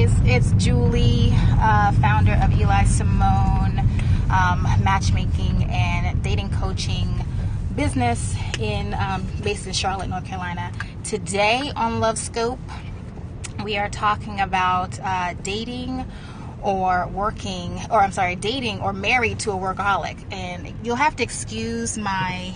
guys, it's Julie, founder of Eli Simone, matchmaking and dating coaching business based in Charlotte, North Carolina. Today on LOVESCOPE, we are talking about dating or married to a workaholic. And you'll have to excuse my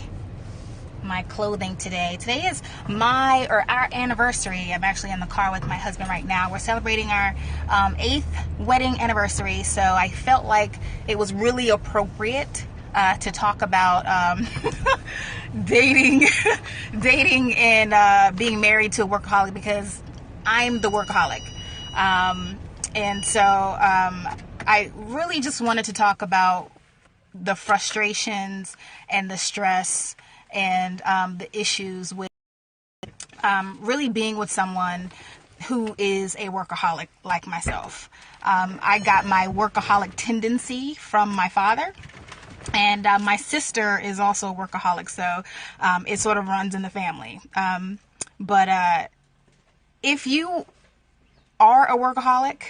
clothing today. Today is our anniversary. I'm actually in the car with my husband right now. We're celebrating our 8th wedding anniversary, so I felt like it was really appropriate to talk about dating and being married to a workaholic, because I'm the workaholic. And so I really just wanted to talk about the frustrations and the stress and the issues with really being with someone who is a workaholic like myself. I got my workaholic tendency from my father, and my sister is also a workaholic, so it sort of runs in the family. But if you are a workaholic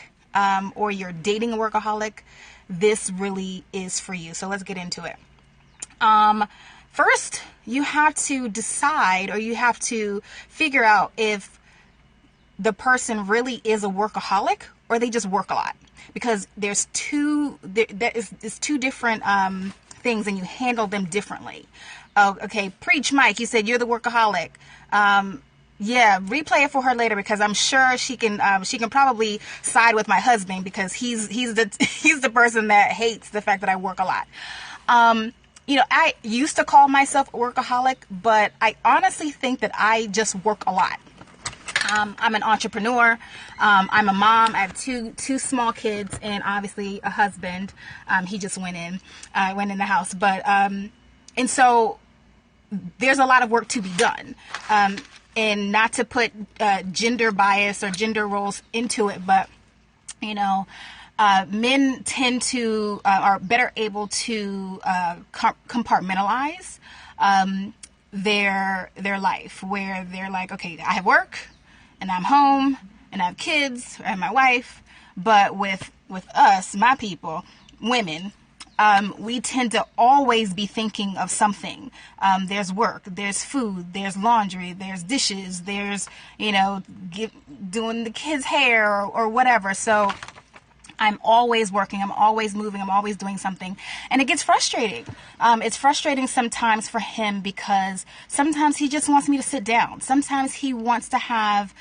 or you're dating a workaholic, this really is for you. So let's get into it. First, you have to decide, or you have to figure out if the person really is a workaholic or they just work a lot. Because there's two different things, and you handle them differently. Oh, okay, preach, Mike. You said you're the workaholic. Yeah, replay it for her later, because I'm sure she can probably side with my husband, because he's the person that hates the fact that I work a lot. I used to call myself a workaholic, but I honestly think that I just work a lot. I'm an entrepreneur. I'm a mom. I have two small kids, and obviously a husband. He just went in the house, but and so there's a lot of work to be done. And not to put gender bias or gender roles into it, but men tend to are better able to compartmentalize their life, where they're like, okay, I have work, and I'm home, and I have kids, and my wife. But with us, my people, women, we tend to always be thinking of something. There's work, there's food, there's laundry, there's dishes, there's, doing the kids' hair or whatever. So I'm always working, I'm always moving, I'm always doing something. And it gets frustrating. It's frustrating sometimes for him, because sometimes he just wants me to sit down. Sometimes he wants to have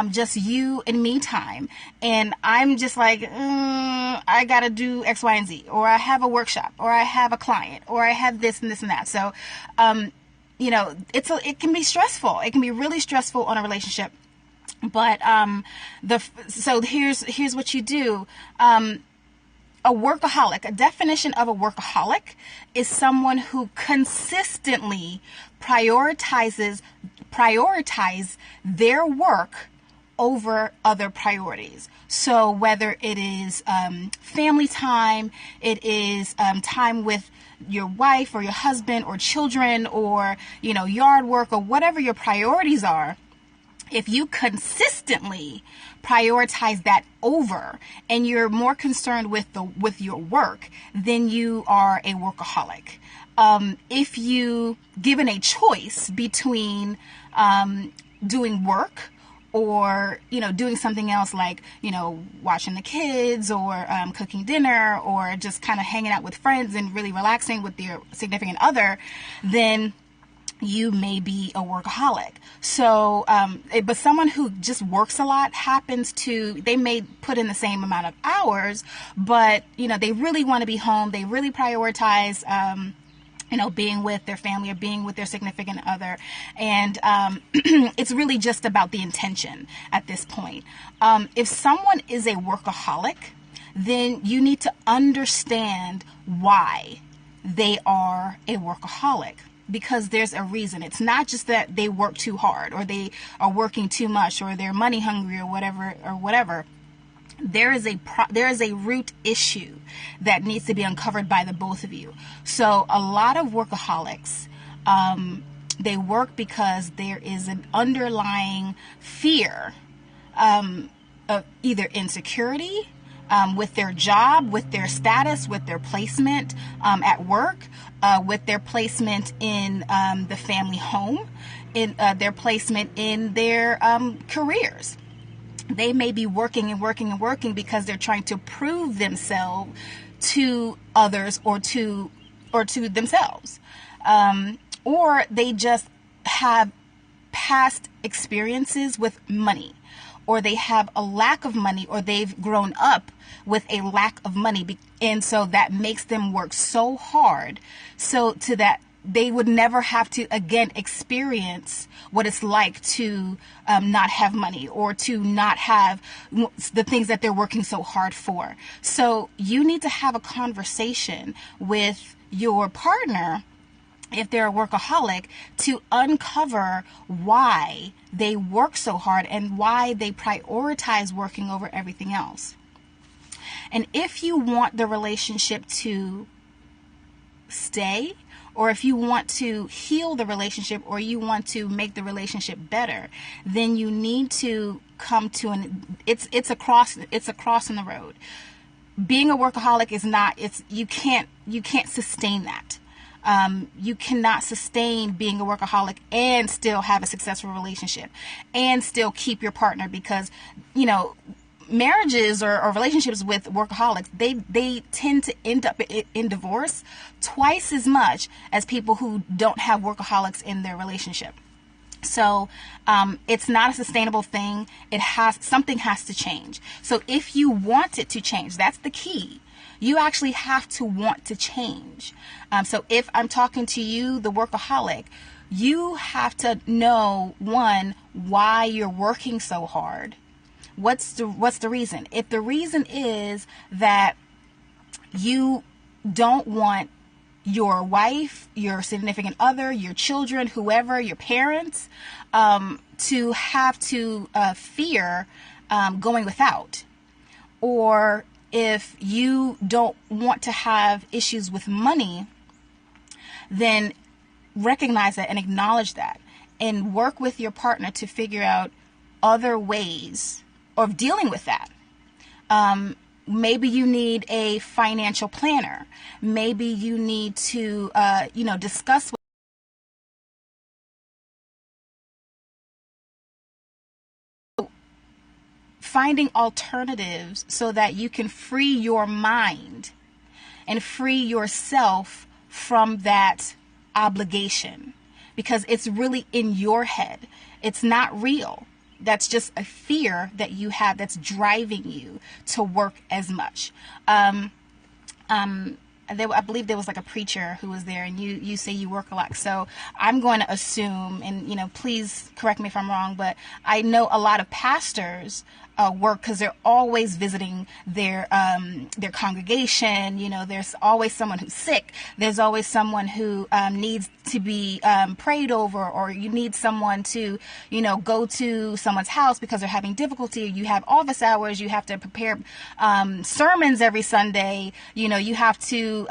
just you and me time. And I'm just like, I got to do X, Y, and Z. Or I have a workshop, or I have a client, or I have this and this and that. So, it can be stressful. It can be really stressful on a relationship. But so here's what you do. A definition of a workaholic is someone who consistently prioritize their work over other priorities. So whether it is family time, it is time with your wife or your husband or children, or yard work, or whatever your priorities are. If you consistently prioritize that over, and you're more concerned with your work, then you are a workaholic. If you given a choice between doing work or doing something else, like watching the kids, or cooking dinner, or just kind of hanging out with friends and really relaxing with your significant other, then you may be a workaholic. So, but someone who just works a lot they may put in the same amount of hours, but, they really want to be home. They really prioritize, being with their family or being with their significant other. And it's really just about the intention at this point. If someone is a workaholic, then you need to understand why they are a workaholic. Because there's a reason. It's not just that they work too hard, or they are working too much, or they're money hungry, or whatever. There is a root issue that needs to be uncovered by the both of you. So a lot of workaholics, they work because there is an underlying fear of either insecurity with their job, with their status, with their placement at work, with their placement in the family home, in their placement in their careers. They may be working and working and working because they're trying to prove themselves to others or to themselves. Or they just have past experiences with money, or they have a lack of money, or they've grown up with a lack of money. And so that makes them work so hard so to that they would never have to again experience what it's like to not have money or to not have the things that they're working so hard for. So you need to have a conversation with your partner, if they're a workaholic, to uncover why they work so hard and why they prioritize working over everything else. And if you want the relationship to stay, or if you want to heal the relationship, or you want to make the relationship better, then you need to come to it's a cross in the road. Being a workaholic is not, you can't sustain that. You cannot sustain being a workaholic and still have a successful relationship and still keep your partner, because, marriages or relationships with workaholics, they tend to end up in divorce twice as much as people who don't have workaholics in their relationship. So it's not a sustainable thing. Something has to change. So if you want it to change, that's the key. You actually have to want to change. So if I'm talking to you, the workaholic, you have to know, one, why you're working so hard. What's the reason? If the reason is that you don't want your wife, your significant other, your children, whoever, your parents, to have to fear going without, or if you don't want to have issues with money, then recognize that and acknowledge that, and work with your partner to figure out other ways of dealing with that. Maybe you need a financial planner. Maybe you need to, discuss finding alternatives so that you can free your mind and free yourself from that obligation, because it's really in your head. It's not real. That's just a fear that you have that's driving you to work as much. I believe there was like a preacher who was there, and you say you work a lot. So I'm going to assume, and please correct me if I'm wrong, but I know a lot of pastors work because they're always visiting their congregation. There's always someone who's sick. There's always someone who needs to be prayed over, or you need someone to, go to someone's house because they're having difficulty. You have office hours. You have to prepare sermons every Sunday. You have to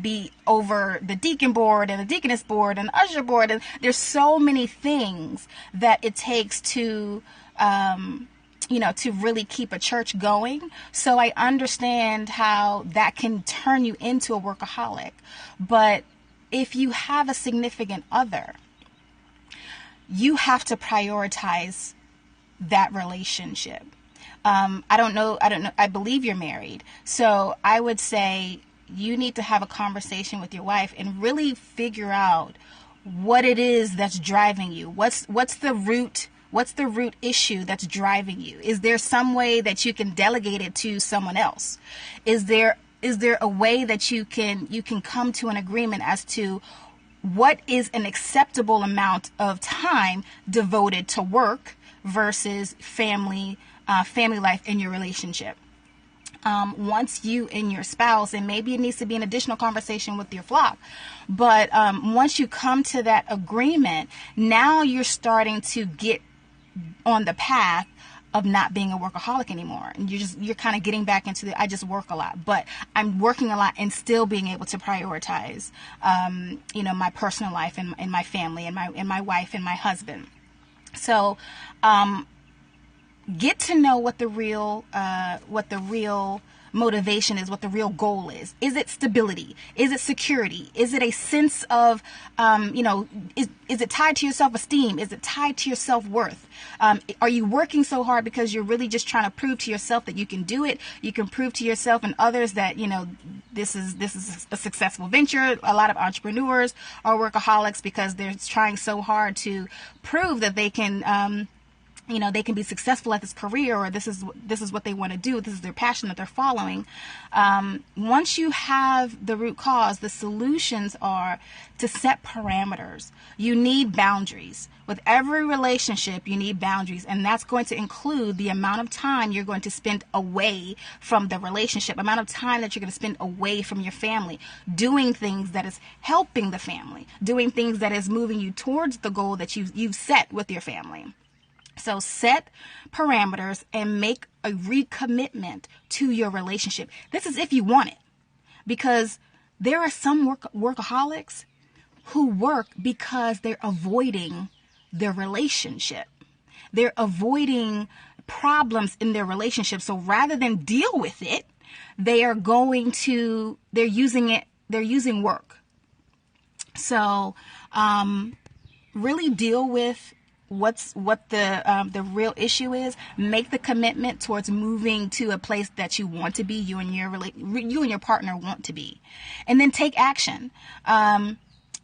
be over the deacon board and the deaconess board and the usher board, and there's so many things that it takes to to really keep a church going. So I understand how that can turn you into a workaholic. But if you have a significant other, you have to prioritize that relationship. I don't know. I believe you're married. So I would say you need to have a conversation with your wife and really figure out what it is that's driving you. What's the root issue that's driving you? Is there some way that you can delegate it to someone else? Is there a way that you can come to an agreement as to what is an acceptable amount of time devoted to work versus family life in your relationship? Once you and your spouse, and maybe it needs to be an additional conversation with your flock, but once you come to that agreement, now you're starting to get on the path of not being a workaholic anymore. And you're kind of getting back into I just work a lot, but I'm working a lot and still being able to prioritize, my personal life and my family and my wife and my husband. So, get to know what the real motivation is, what the real goal is. Is it stability? Is it security? Is it a sense of, is it tied to your self-esteem? Is it tied to your self-worth? Are you working so hard because you're really just trying to prove to yourself that you can do it? You can prove to yourself and others that, this is a successful venture. A lot of entrepreneurs are workaholics because they're trying so hard to prove that they can, they can be successful at this career, or this is what they want to do. This is their passion that they're following. Once you have the root cause, the solutions are to set parameters. You need boundaries. With every relationship, you need boundaries, and that's going to include the amount of time you're going to spend away from the relationship, amount of time that you're going to spend away from your family, doing things that is helping the family, doing things that is moving you towards the goal that you've set with your family. So set parameters and make a recommitment to your relationship. This is if you want it, because there are some workaholics who work because they're avoiding their relationship. They're avoiding problems in their relationship. So rather than deal with it, they're using work. So really deal with what the real issue is. Make the commitment towards moving to a place that you want to be, you and your partner want to be, and then take action.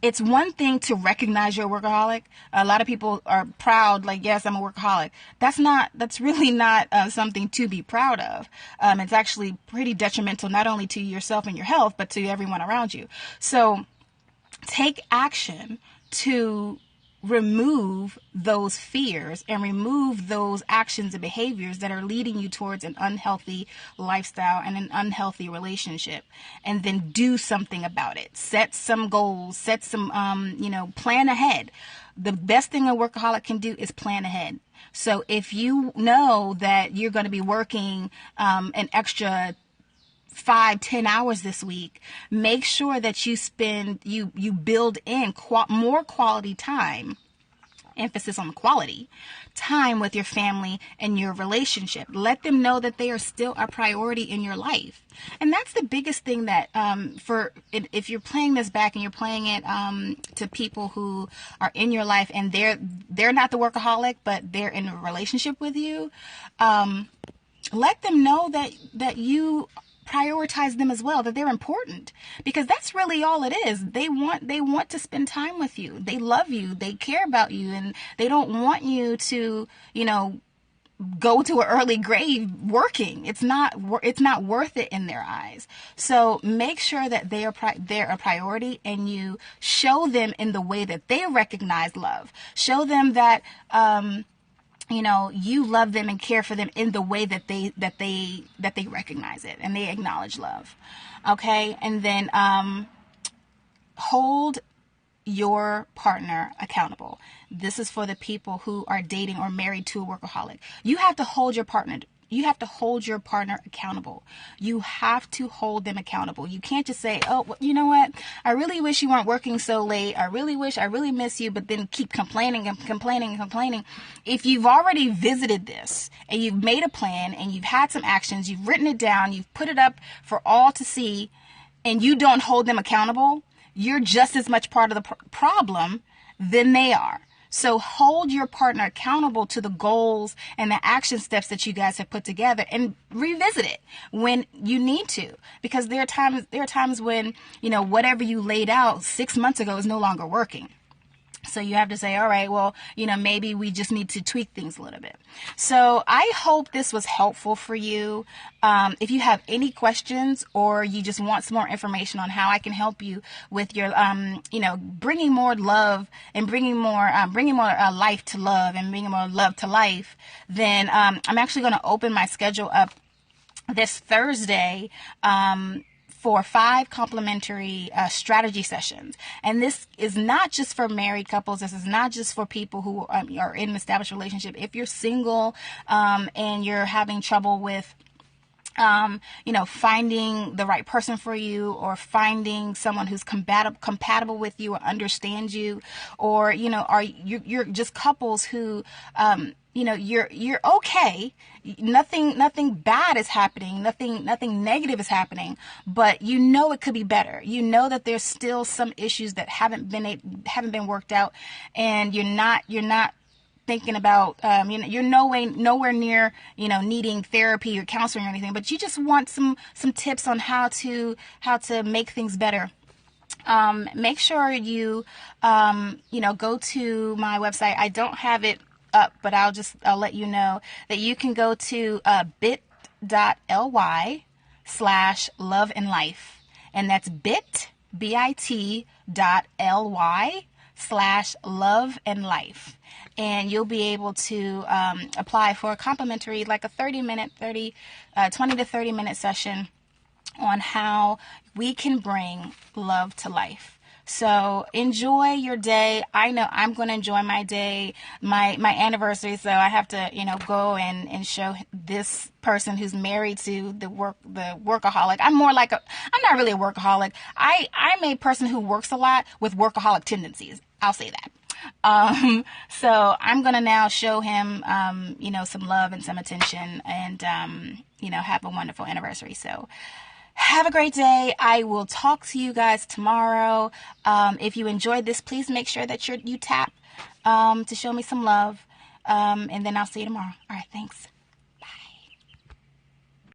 It's one thing to recognize you're a workaholic. A lot of people are proud, like, yes, I'm a workaholic. That's really not something to be proud of. It's actually pretty detrimental, not only to yourself and your health, but to everyone around you. So take action to remove those fears and remove those actions and behaviors that are leading you towards an unhealthy lifestyle and an unhealthy relationship, and then do something about it. Set some goals, set some, plan ahead. The best thing a workaholic can do is plan ahead. So if you know that you're going to be working an extra 5-10 hours this week, make sure that you build in more quality time, emphasis on quality time with your family and your relationship. Let them know that they are still a priority in your life. And that's the biggest thing that if you're playing this back and you're playing it to people who are in your life and they're not the workaholic, but they're in a relationship with you, let them know that you prioritize them as well, that they're important, because that's really all it is. They want to spend time with you. They love you. They care about you, and they don't want you to, go to an early grave working. It's not worth it in their eyes. So make sure that they're a priority, and you show them in the way that they recognize love. Show them that, you love them and care for them in the way that they recognize it and they acknowledge love. Okay. And then, hold your partner accountable. This is for the people who are dating or married to a workaholic. You have to hold your partner accountable. You have to hold them accountable. You can't just say, oh, well, you know what? I really wish you weren't working so late. I really miss you, but then keep complaining and complaining and complaining. If you've already visited this and you've made a plan and you've had some actions, you've written it down, you've put it up for all to see, and you don't hold them accountable, you're just as much part of the problem than they are. So hold your partner accountable to the goals and the action steps that you guys have put together, and revisit it when you need to, because there are times when, whatever you laid out 6 months ago is no longer working. So you have to say, all right, well, maybe we just need to tweak things a little bit. So I hope this was helpful for you. If you have any questions, or you just want some more information on how I can help you with your, bringing more love and bringing more life to love and bringing more love to life, then I'm actually going to open my schedule up this Thursday, for 5 complimentary strategy sessions. And this is not just for married couples. This is not just for people who are in an established relationship. If you're single and you're having trouble with finding the right person for you, or finding someone who's compatible with you or understands you, or, you're just couples who, you're okay. Nothing bad is happening. Nothing negative is happening, but it could be better. That there's still some issues that haven't been worked out, and you're not thinking about, you're nowhere near, needing therapy or counseling or anything, but you just want some tips on how to make things better. Make sure you, go to my website. I don't have it up, but I'll let you know that you can go to bit.ly/loveandlife, and that's bit.ly/loveandlife. And you'll be able to apply for a complimentary, like a 20 to 30 minute session on how we can bring love to life. So enjoy your day. I know I'm going to enjoy my day, my anniversary. So I have to, go and show this person who's married to the workaholic. I'm not really a workaholic. I'm a person who works a lot with workaholic tendencies. I'll say that. So I'm going to now show him, some love and some attention, and, have a wonderful anniversary. So have a great day. I will talk to you guys tomorrow. If you enjoyed this, please make sure that you tap, to show me some love. And then I'll see you tomorrow. All right. Thanks.